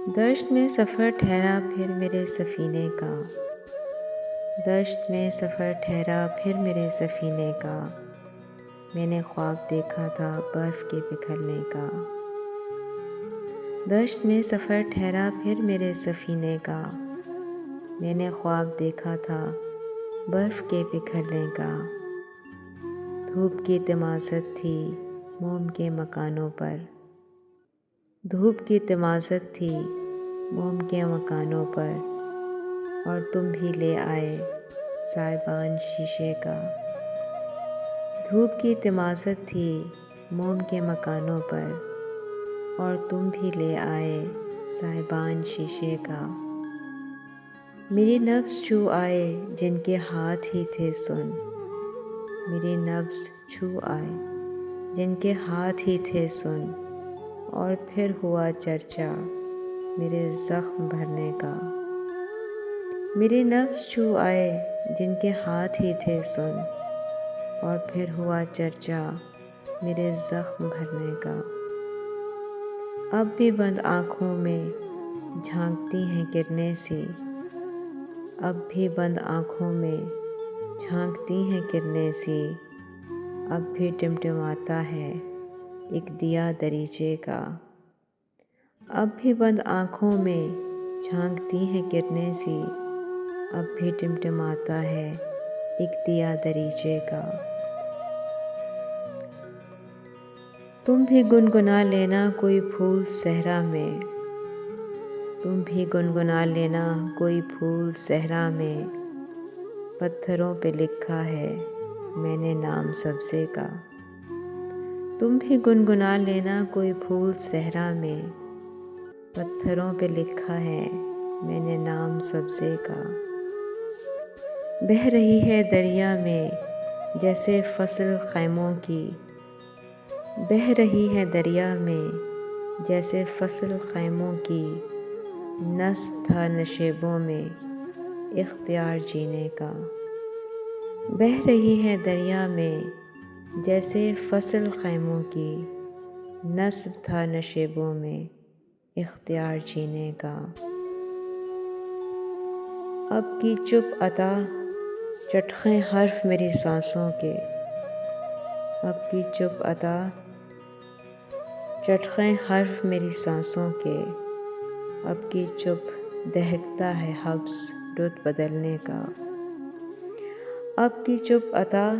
دشت میں سفر ٹھہرا پھر میرے سفینے کا، دشت میں سفر ٹھہرا پھر میرے سفینے کا، میں نے خواب دیکھا تھا برف کے پگھلنے کا۔ دشت میں سفر ٹھہرا پھر میرے سفینے کا، میں نے خواب دیکھا تھا برف کے پگھلنے کا۔ دھوپ کی تمازت تھی موم کے مکانوں پر، دھوپ کی تمازت تھی موم کے مکانوں پر، اور تم بھی لے آئے سائبان شیشے کا۔ دھوپ کی تمازت تھی موم کے مکانوں پر، اور تم بھی لے آئے سائبان شیشے کا۔ میری نبض چھو آئے جن کے ہاتھ ہی تھے سن، میری نبض چھو آئے جن کے ہاتھ ہی تھے سن، اور پھر ہوا چرچا میرے زخم بھرنے کا۔ میری نبض چھو آئے جن کے ہاتھ ہی تھے سن، اور پھر ہوا چرچا میرے زخم بھرنے کا۔ اب بھی بند آنکھوں میں جھانکتی ہیں کرنیں سی، اب بھی بند آنکھوں میں جھانکتی ہیں کرنیں سی، اب بھی ٹمٹماتا ہے ایک دیا دریچے کا۔ اب بھی بند آنکھوں میں جھانکتی ہیں کرنیں سی، اب بھی ٹمٹماتا ہے ایک دیا دریچے کا۔ تم بھی گنگنا لینا کوئی پھول صحرا میں، تم بھی گنگنا لینا کوئی پھول صحرا میں، پتھروں پہ لکھا ہے میں نے نام سبزے کا۔ تم بھی گنگنا لینا کوئی پھول صحرا میں، پتھروں پہ لکھا ہے میں نے نام سبزے کا۔ بہہ رہی ہے دریا میں جیسے فصل خیموں کی، بہہ رہی ہے دریا میں جیسے فصل خیموں کی، نصب تھا نشیبوں میں اختیار جینے کا۔ بہہ رہی ہے دریا میں جیسے فصل خیموں کی، نصب تھا نشیبوں میں اختیار جینے کا۔ اب کی چپ عطا چٹخیں حرف میری سانسوں کے، اب کی چپ عطا چٹخیں حرف میری سانسوں کے، اب کی چپ دہکتا ہے حبس رت بدلنے کا۔ اب کی چپ عطا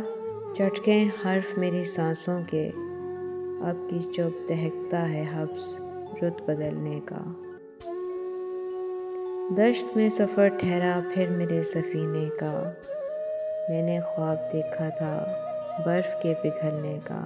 چٹخیں حرف میری سانسوں کے، اب کی چپ دہکتا ہے حبس رت بدلنے کا۔ دشت میں سفر ٹھہرا پھر میرے سفینے کا، میں نے خواب دیکھا تھا برف کے پگھلنے کا۔